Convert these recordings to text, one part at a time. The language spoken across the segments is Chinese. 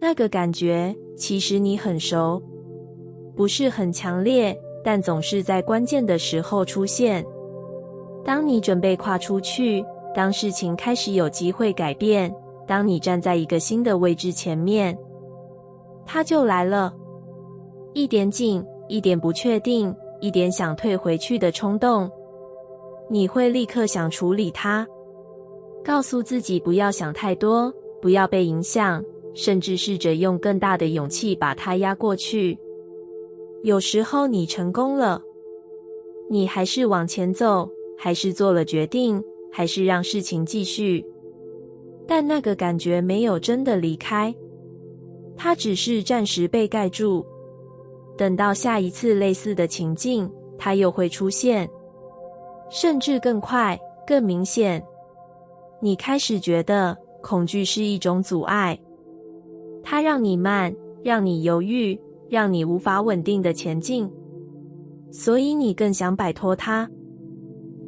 那个感觉其实你很熟，不是很强烈，但总是在关键的时候出现。当你准备跨出去，当事情开始有机会改变，当你站在一个新的位置前面，它就来了。一点紧，一点不确定，一点想退回去的冲动，你会立刻想处理它，告诉自己不要想太多，不要被影响，甚至试着用更大的勇气把它压过去。有时候你成功了，你还是往前走，还是做了决定，还是让事情继续，但那个感觉没有真的离开，它只是暂时被盖住。等到下一次类似的情境，它又会出现，甚至更快、更明显。你开始觉得恐惧是一种阻碍，它让你慢，让你犹豫，让你无法稳定的前进，所以你更想摆脱它。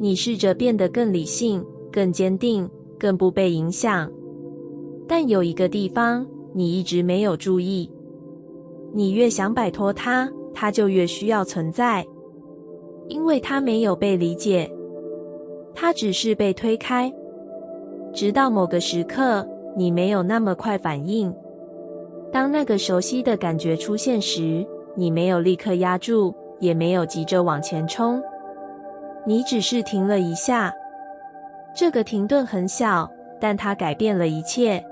你试着变得更理性、更坚定、更不被影响，但有一个地方你一直没有注意，你越想摆脱它，它就越需要存在，因为它没有被理解，它只是被推开。直到某个时刻，你没有那么快反应。当那个熟悉的感觉出现时，你没有立刻压住，也没有急着往前冲，你只是停了一下。这个停顿很小，但它改变了一切。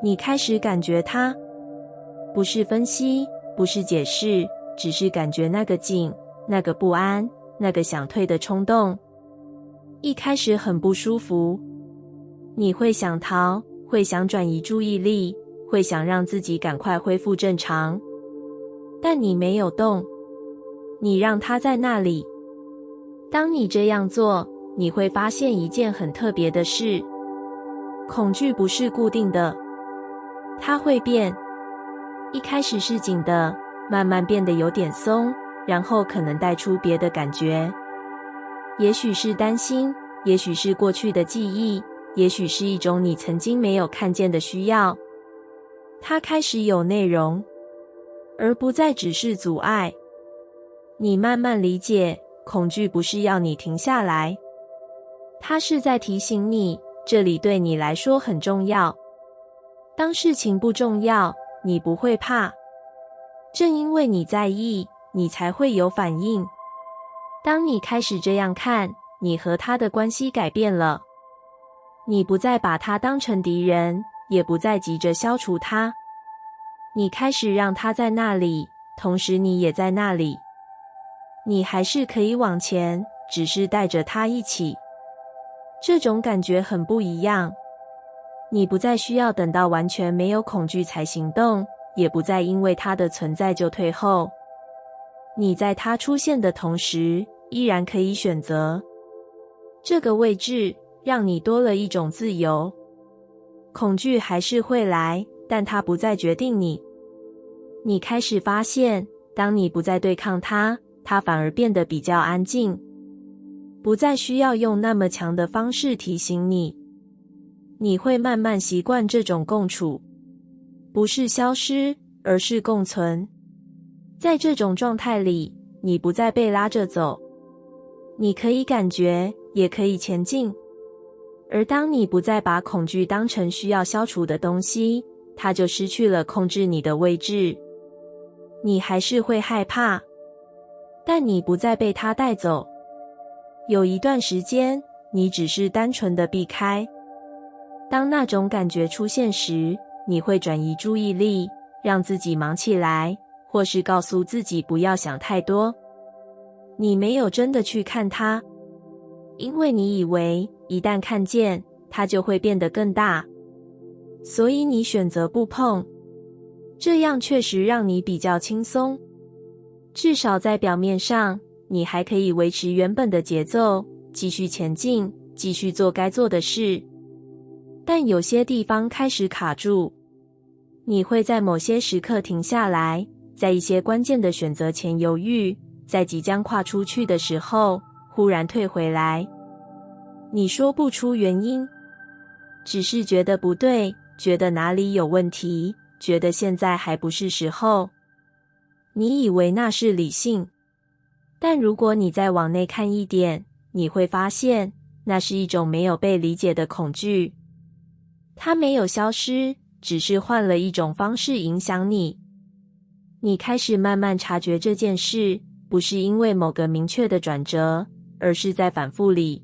你开始感觉它，不是分析，不是解释，只是感觉那个紧，那个不安，那个想退的冲动。一开始很不舒服，你会想逃，会想转移注意力，会想让自己赶快恢复正常，但你没有动，你让它在那里。当你这样做，你会发现一件很特别的事，恐惧不是固定的，它会变。一开始是紧的，慢慢变得有点松，然后可能带出别的感觉。也许是担心，也许是过去的记忆，也许是一种你曾经没有看见的需要。它开始有内容，而不再只是阻碍。你慢慢理解，恐惧不是要你停下来，它是在提醒你，这里对你来说很重要。当事情不重要，你不会怕。正因为你在意，你才会有反应。当你开始这样看，你和他的关系改变了。你不再把他当成敌人，也不再急着消除他。你开始让他在那里，同时你也在那里。你还是可以往前，只是带着他一起。这种感觉很不一样。你不再需要等到完全没有恐惧才行动，也不再因为它的存在就退后。你在它出现的同时，依然可以选择。这个位置让你多了一种自由。恐惧还是会来，但它不再决定你。你开始发现，当你不再对抗它，它反而变得比较安静，不再需要用那么强的方式提醒你。你会慢慢习惯这种共处，不是消失，而是共存。在这种状态里，你不再被拉着走，你可以感觉，也可以前进。而当你不再把恐惧当成需要消除的东西，它就失去了控制你的位置。你还是会害怕，但你不再被它带走。有一段时间，你只是单纯的避开。当那种感觉出现时，你会转移注意力，让自己忙起来，或是告诉自己不要想太多。你没有真的去看它，因为你以为一旦看见，它就会变得更大，所以你选择不碰。这样确实让你比较轻松，至少在表面上，你还可以维持原本的节奏，继续前进，继续做该做的事。但有些地方开始卡住，你会在某些时刻停下来，在一些关键的选择前犹豫，在即将跨出去的时候，忽然退回来。你说不出原因，只是觉得不对，觉得哪里有问题，觉得现在还不是时候。你以为那是理性，但如果你再往内看一点，你会发现那是一种没有被理解的恐惧。它没有消失，只是换了一种方式影响你。你开始慢慢察觉这件事，不是因为某个明确的转折，而是在反复里。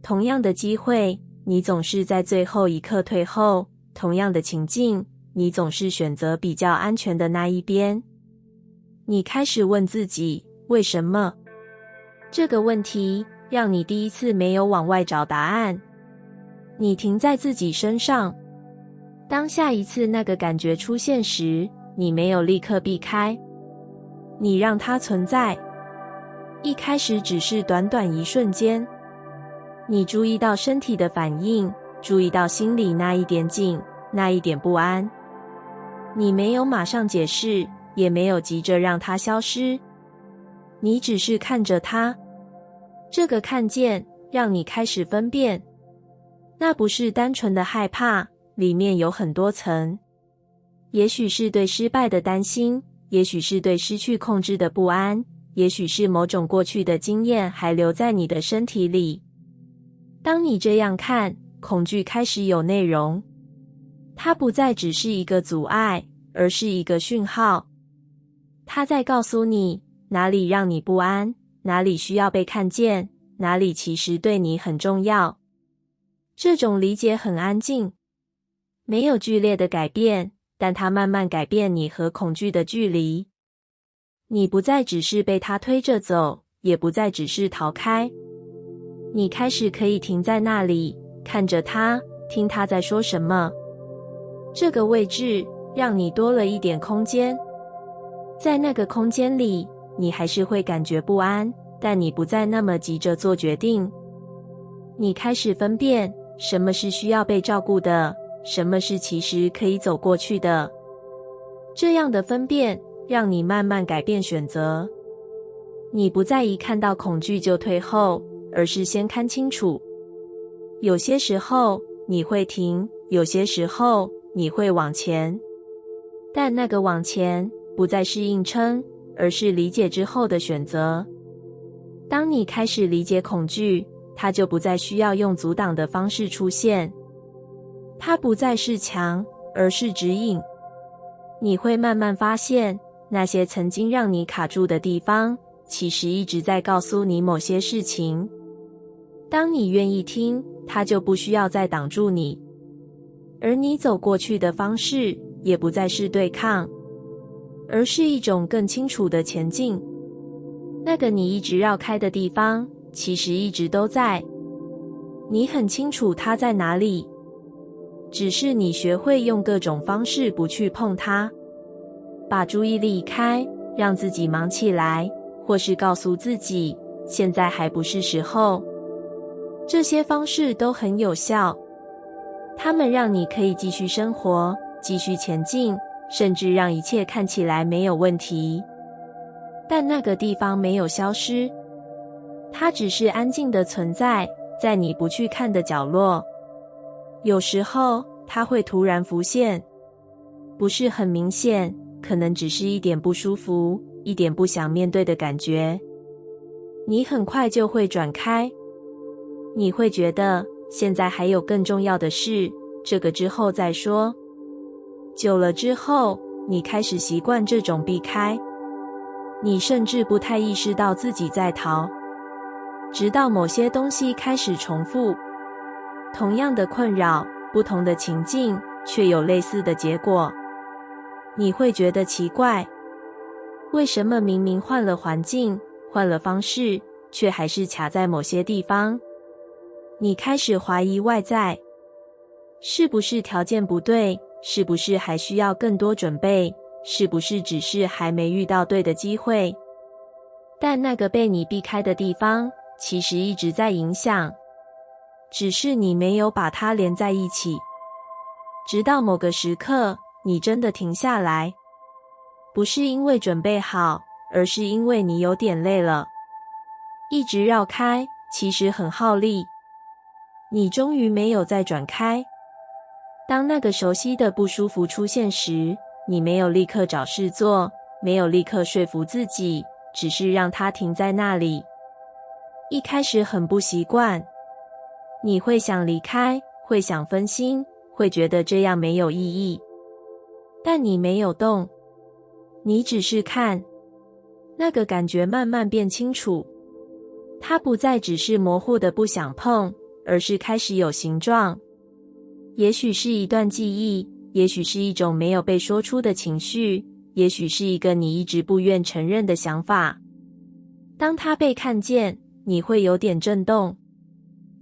同样的机会，你总是在最后一刻退后；同样的情境，你总是选择比较安全的那一边。你开始问自己，为什么？这个问题让你第一次没有往外找答案，你停在自己身上。当下一次那个感觉出现时，你没有立刻避开，你让它存在。一开始只是短短一瞬间，你注意到身体的反应，注意到心里那一点紧，那一点不安。你没有马上解释，也没有急着让它消失，你只是看着它。这个看见让你开始分辨，那不是单纯的害怕，里面有很多层。也许是对失败的担心，也许是对失去控制的不安，也许是某种过去的经验还留在你的身体里。当你这样看，恐惧开始有内容，它不再只是一个阻碍，而是一个讯号。它在告诉你哪里让你不安，哪里需要被看见，哪里其实对你很重要。这种理解很安静，没有剧烈的改变，但它慢慢改变你和恐惧的距离。你不再只是被它推着走，也不再只是逃开。你开始可以停在那里，看着它，听它在说什么。这个位置让你多了一点空间。在那个空间里，你还是会感觉不安，但你不再那么急着做决定。你开始分辨什么是需要被照顾的，什么是其实可以走过去的。这样的分辨让你慢慢改变选择。你不再一看到恐惧就退后，而是先看清楚。有些时候你会停，有些时候你会往前，但那个往前不再是硬撑，而是理解之后的选择。当你开始理解恐惧，它就不再需要用阻挡的方式出现。它不再是墙，而是指引。你会慢慢发现，那些曾经让你卡住的地方，其实一直在告诉你某些事情。当你愿意听，它就不需要再挡住你。而你走过去的方式，也不再是对抗，而是一种更清楚的前进。那个你一直绕开的地方，其实一直都在。你很清楚它在哪里，只是你学会用各种方式不去碰它。把注意力移开，让自己忙起来，或是告诉自己，现在还不是时候。这些方式都很有效，它们让你可以继续生活，继续前进，甚至让一切看起来没有问题。但那个地方没有消失，它只是安静的存在，在你不去看的角落。有时候它会突然浮现，不是很明显，可能只是一点不舒服，一点不想面对的感觉。你很快就会转开，你会觉得现在还有更重要的事，这个之后再说。久了之后，你开始习惯这种避开，你甚至不太意识到自己在逃，直到某些东西开始重复。同样的困扰，不同的情境，却有类似的结果。你会觉得奇怪，为什么明明换了环境，换了方式，却还是卡在某些地方？你开始怀疑外在，是不是条件不对？是不是还需要更多准备？是不是只是还没遇到对的机会？但那个被你避开的地方，其实一直在影响，只是你没有把它连在一起。直到某个时刻，你真的停下来，不是因为准备好，而是因为你有点累了。一直绕开，其实很耗力。你终于没有再转开，当那个熟悉的不舒服出现时，你没有立刻找事做，没有立刻说服自己，只是让它停在那里。一开始很不习惯，你会想离开，会想分心，会觉得这样没有意义。但你没有动，你只是看，那个感觉慢慢变清楚。它不再只是模糊的不想碰，而是开始有形状。也许是一段记忆，也许是一种没有被说出的情绪，也许是一个你一直不愿承认的想法。当它被看见，你会有点震动，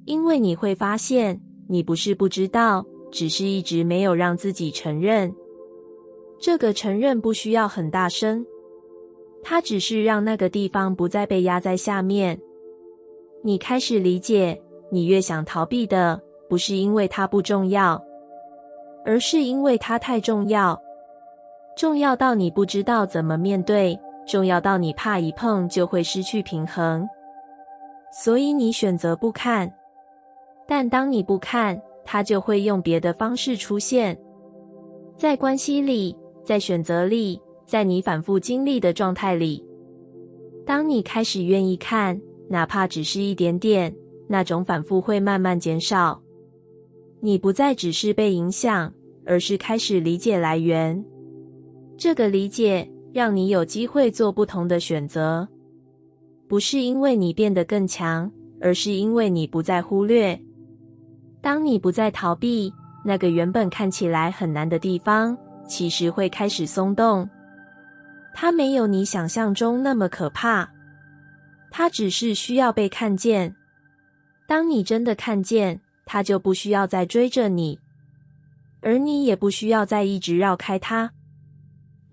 因为你会发现，你不是不知道，只是一直没有让自己承认。这个承认不需要很大声，它只是让那个地方不再被压在下面。你开始理解，你越想逃避的，不是因为它不重要，而是因为它太重要。重要到你不知道怎么面对，重要到你怕一碰就会失去平衡。所以你选择不看，但当你不看，它就会用别的方式出现。在关系里，在选择里，在你反复经历的状态里，当你开始愿意看，哪怕只是一点点，那种反复会慢慢减少。你不再只是被影响，而是开始理解来源。这个理解让你有机会做不同的选择，不是因为你变得更强，而是因为你不再忽略。当你不再逃避，那个原本看起来很难的地方，其实会开始松动。它没有你想象中那么可怕，它只是需要被看见。当你真的看见，它就不需要再追着你，而你也不需要再一直绕开它。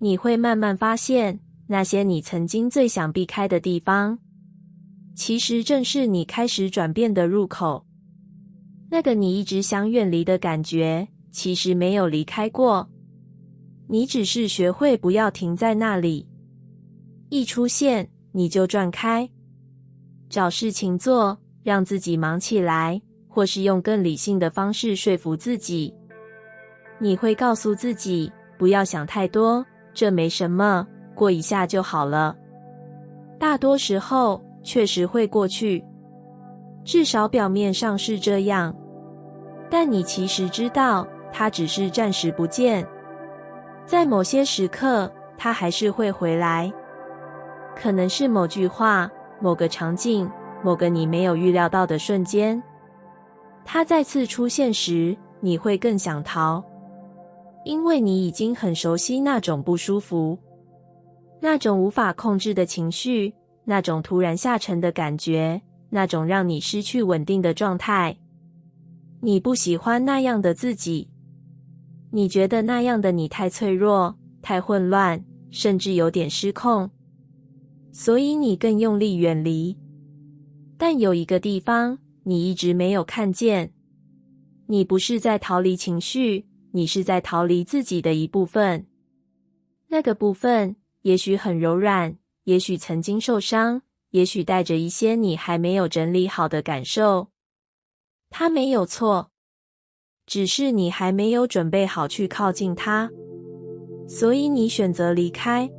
你会慢慢发现，那些你曾经最想避开的地方，其实正是你开始转变的入口。那个你一直想远离的感觉，其实没有离开过，你只是学会不要停在那里。一出现，你就转开，找事情做，让自己忙起来，或是用更理性的方式说服自己。你会告诉自己，不要想太多，这没什么，过一下就好了。大多时候确实会过去，至少表面上是这样，但你其实知道，它只是暂时不见。在某些时刻，它还是会回来。可能是某句话，某个场景，某个你没有预料到的瞬间。它再次出现时，你会更想逃，因为你已经很熟悉那种不舒服，那种无法控制的情绪，那种突然下沉的感觉，那种让你失去稳定的状态。你不喜欢那样的自己，你觉得那样的你太脆弱，太混乱，甚至有点失控，所以你更用力远离。但有一个地方，你一直没有看见，你不是在逃离情绪，你是在逃离自己的一部分。那个部分也许很柔软，也许曾经受伤，也许带着一些你还没有整理好的感受。它没有错，只是你还没有准备好去靠近它，所以你选择离开。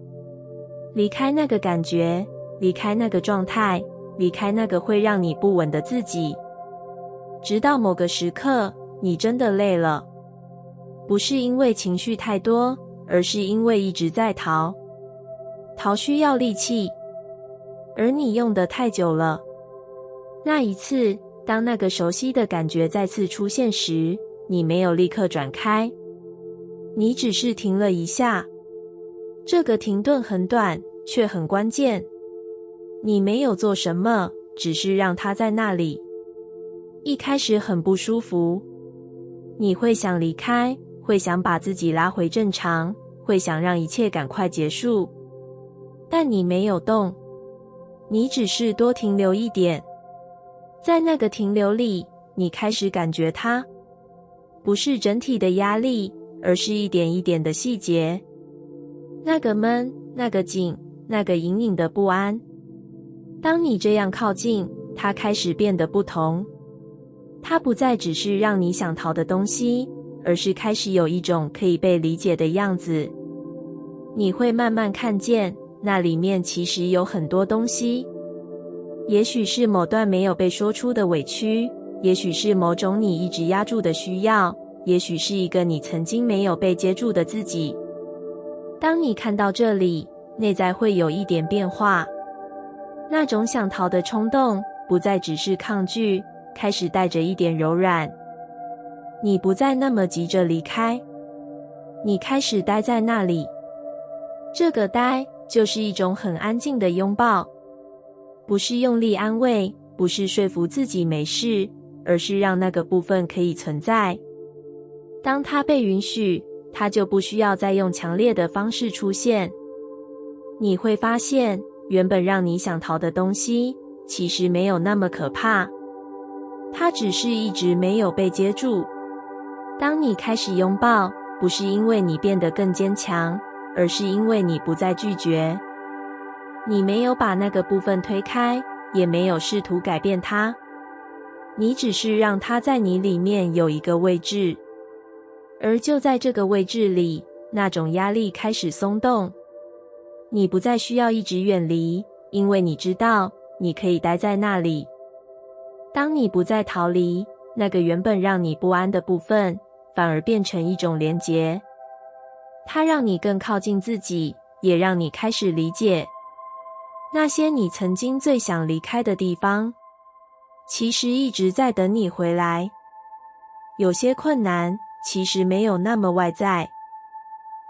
离开那个感觉，离开那个状态，离开那个会让你不稳的自己。直到某个时刻，你真的累了，不是因为情绪太多，而是因为一直在逃。逃需要力气，而你用得太久了。那一次，当那个熟悉的感觉再次出现时，你没有立刻转开，你只是停了一下。这个停顿很短，却很关键。你没有做什么，只是让它在那里。一开始很不舒服，你会想离开，会想把自己拉回正常，会想让一切赶快结束。但你没有动，你只是多停留一点。在那个停留里，你开始感觉它，不是整体的压力，而是一点一点的细节。那个闷，那个紧，那个隐隐的不安。当你这样靠近，它开始变得不同。它不再只是让你想逃的东西，而是开始有一种可以被理解的样子。你会慢慢看见，那里面其实有很多东西。也许是某段没有被说出的委屈，也许是某种你一直压住的需要，也许是一个你曾经没有被接住的自己。当你看到这里，内在会有一点变化。那种想逃的冲动，不再只是抗拒，开始带着一点柔软。你不再那么急着离开，你开始待在那里。这个待，就是一种很安静的拥抱，不是用力安慰，不是说服自己没事，而是让那个部分可以存在。当它被允许，它就不需要再用强烈的方式出现。你会发现，原本让你想逃的东西，其实没有那么可怕，它只是一直没有被接住。当你开始拥抱，不是因为你变得更坚强，而是因为你不再拒绝。你没有把那个部分推开，也没有试图改变它，你只是让它在你里面有一个位置。而就在这个位置里，那种压力开始松动。你不再需要一直远离，因为你知道你可以待在那里。当你不再逃离，那个原本让你不安的部分，反而变成一种连结。它让你更靠近自己，也让你开始理解那些你曾经最想离开的地方，其实一直在等你回来。有些困难其实没有那么外在，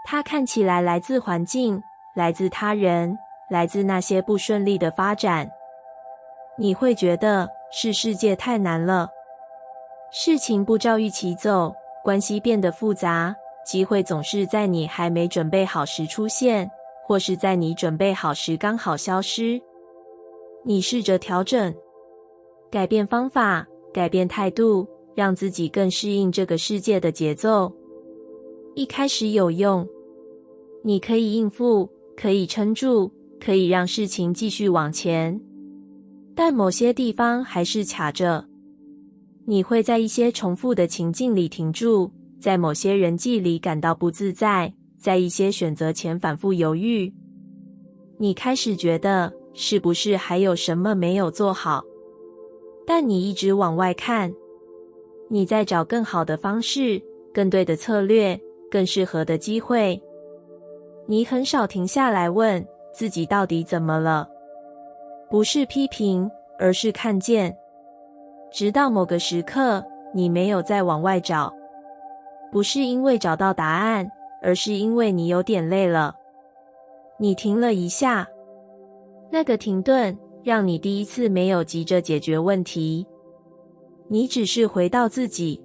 它看起来来自环境，来自他人，来自那些不顺利的发展。你会觉得是世界太难了，事情不照预期走，关系变得复杂，机会总是在你还没准备好时出现，或是在你准备好时刚好消失。你试着调整，改变方法，改变态度，让自己更适应这个世界的节奏。一开始有用，你可以应付，可以撑住，可以让事情继续往前，但某些地方还是卡着。你会在一些重复的情境里停住，在某些人际里感到不自在，在一些选择前反复犹豫。你开始觉得是不是还有什么没有做好？但你一直往外看，你在找更好的方式，更对的策略，更适合的机会。你很少停下来问自己到底怎么了，不是批评，而是看见。直到某个时刻，你没有再往外找，不是因为找到答案，而是因为你有点累了。你停了一下，那个停顿让你第一次没有急着解决问题，你只是回到自己。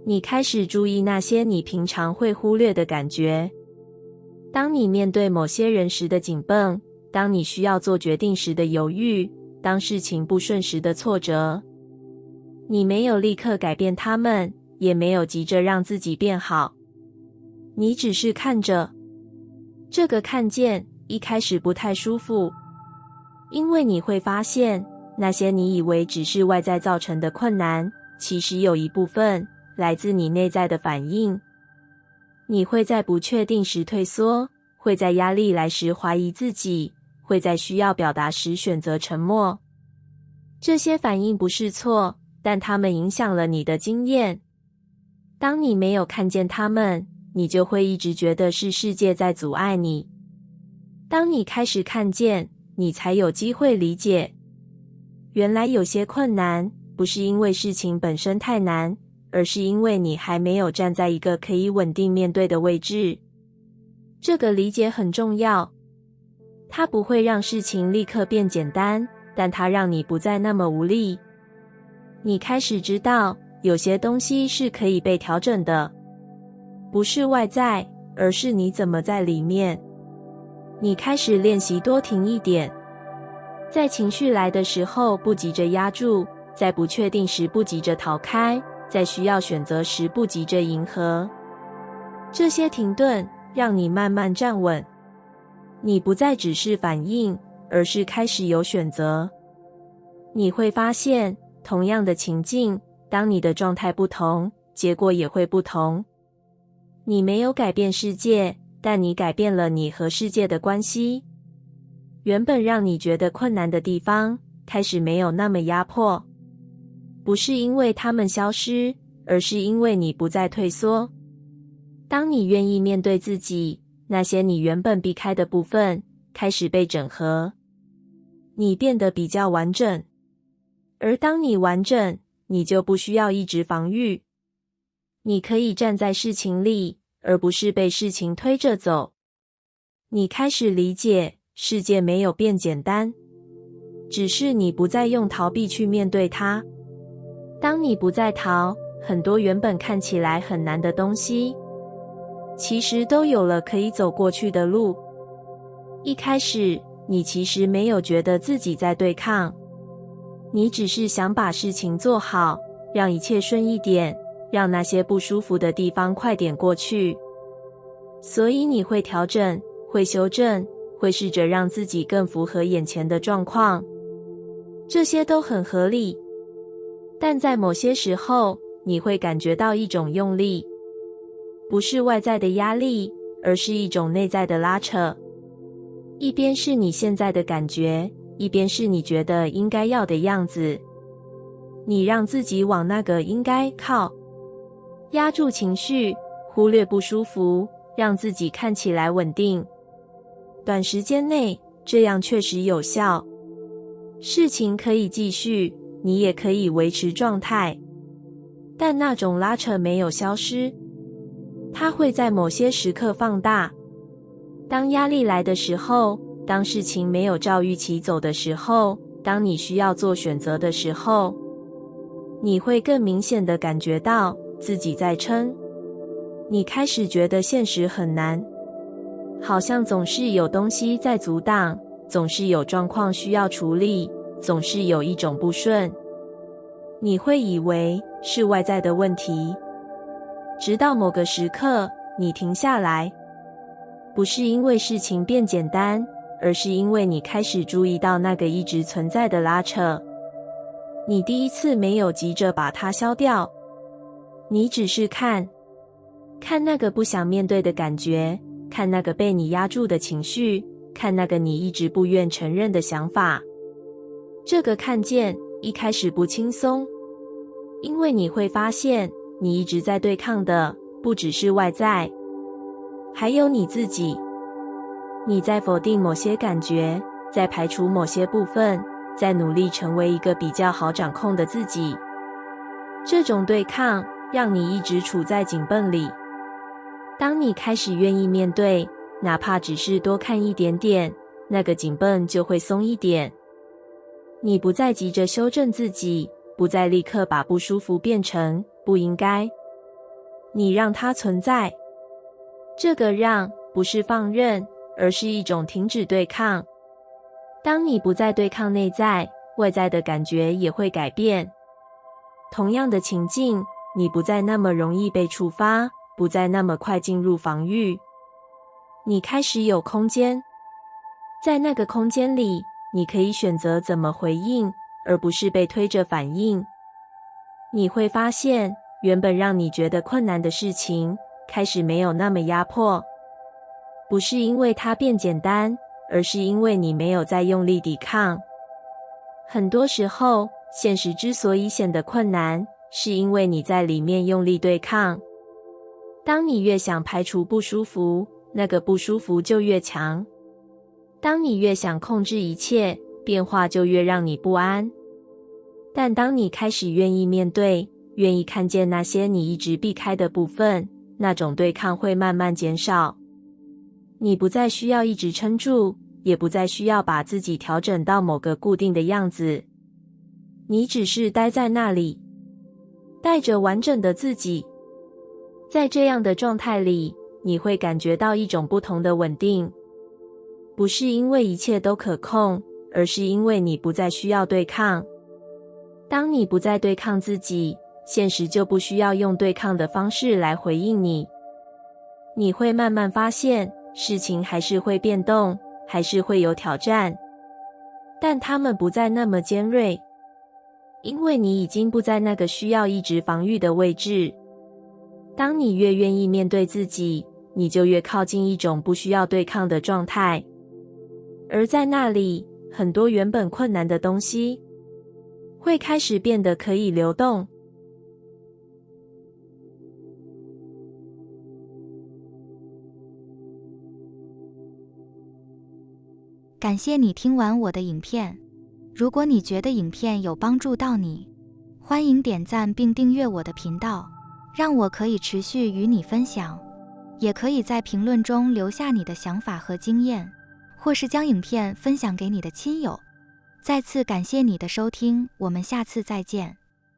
你开始注意那些你平常会忽略的感觉。当你面对某些人时的紧绷，当你需要做决定时的犹豫，当事情不顺时的挫折，你没有立刻改变他们，也没有急着让自己变好，你只是看着。这个看见一开始不太舒服，因为你会发现，那些你以为只是外在造成的困难，其实有一部分来自你内在的反应。你会在不确定时退缩，会在压力来时怀疑自己，会在需要表达时选择沉默。这些反应不是错，但它们影响了你的经验。当你没有看见它们，你就会一直觉得是世界在阻碍你。当你开始看见，你才有机会理解，原来有些困难不是因为事情本身太难，而是因为你还没有站在一个可以稳定面对的位置。这个理解很重要，它不会让事情立刻变简单，但它让你不再那么无力。你开始知道，有些东西是可以被调整的，不是外在，而是你怎么在里面。你开始练习多停一点，在情绪来的时候不急着压住，在不确定时不急着逃开，在需要选择时不急着迎合。这些停顿让你慢慢站稳，你不再只是反应，而是开始有选择。你会发现，同样的情境，当你的状态不同，结果也会不同。你没有改变世界，但你改变了你和世界的关系。原本让你觉得困难的地方，开始没有那么压迫。不是因为它们消失，而是因为你不再退缩。当你愿意面对自己，那些你原本避开的部分，开始被整合。你变得比较完整。而当你完整，你就不需要一直防御。你可以站在事情里，而不是被事情推着走。你开始理解，世界没有变简单，只是你不再用逃避去面对它。当你不再逃，很多原本看起来很难的东西，其实都有了可以走过去的路。一开始，你其实没有觉得自己在对抗，你只是想把事情做好，让一切顺一点，让那些不舒服的地方快点过去。所以你会调整，会修正，会试着让自己更符合眼前的状况。这些都很合理。但在某些时候，你会感觉到一种用力，不是外在的压力，而是一种内在的拉扯。一边是你现在的感觉，一边是你觉得应该要的样子。你让自己往那个应该靠，压住情绪，忽略不舒服，让自己看起来稳定。短时间内，这样确实有效。事情可以继续，你也可以维持状态，但那种拉扯没有消失，它会在某些时刻放大。当压力来的时候，当事情没有照预期走的时候，当你需要做选择的时候，你会更明显地感觉到自己在撑。你开始觉得现实很难，好像总是有东西在阻挡，总是有状况需要处理，总是有一种不顺。你会以为是外在的问题，直到某个时刻，你停下来，不是因为事情变简单，而是因为你开始注意到那个一直存在的拉扯。你第一次没有急着把它消掉，你只是看那个不想面对的感觉，看那个被你压住的情绪，看那个你一直不愿承认的想法。这个看见一开始不轻松，因为你会发现，你一直在对抗的不只是外在，还有你自己。你在否定某些感觉，在排除某些部分，在努力成为一个比较好掌控的自己。这种对抗让你一直处在紧绷里。当你开始愿意面对，哪怕只是多看一点点，那个紧绷就会松一点。你不再急着修正自己，不再立刻把不舒服变成不应该。你让它存在。这个让不是放任，而是一种停止对抗。当你不再对抗内在，外在的感觉也会改变。同样的情境，你不再那么容易被触发，不再那么快进入防御。你开始有空间，在那个空间里，你可以选择怎么回应，而不是被推着反应。你会发现，原本让你觉得困难的事情，开始没有那么压迫。不是因为它变简单，而是因为你没有再用力抵抗。很多时候，现实之所以显得困难，是因为你在里面用力对抗。当你越想排除不舒服，那个不舒服就越强。当你越想控制一切，变化就越让你不安。但当你开始愿意面对，愿意看见那些你一直避开的部分，那种对抗会慢慢减少。你不再需要一直撑住，也不再需要把自己调整到某个固定的样子。你只是待在那里，带着完整的自己。在这样的状态里，你会感觉到一种不同的稳定。不是因为一切都可控，而是因为你不再需要对抗。当你不再对抗自己，现实就不需要用对抗的方式来回应你。你会慢慢发现，事情还是会变动，还是会有挑战，但它们不再那么尖锐，因为你已经不在那个需要一直防御的位置。当你越愿意面对自己，你就越靠近一种不需要对抗的状态。而在那里，很多原本困难的东西会开始变得可以流动。感谢你听完我的影片。如果你觉得影片有帮助到你，欢迎点赞并订阅我的频道，让我可以持续与你分享。也可以在评论中留下你的想法和经验，或是将影片分享给你的亲友。再次感谢你的收听，我们下次再见。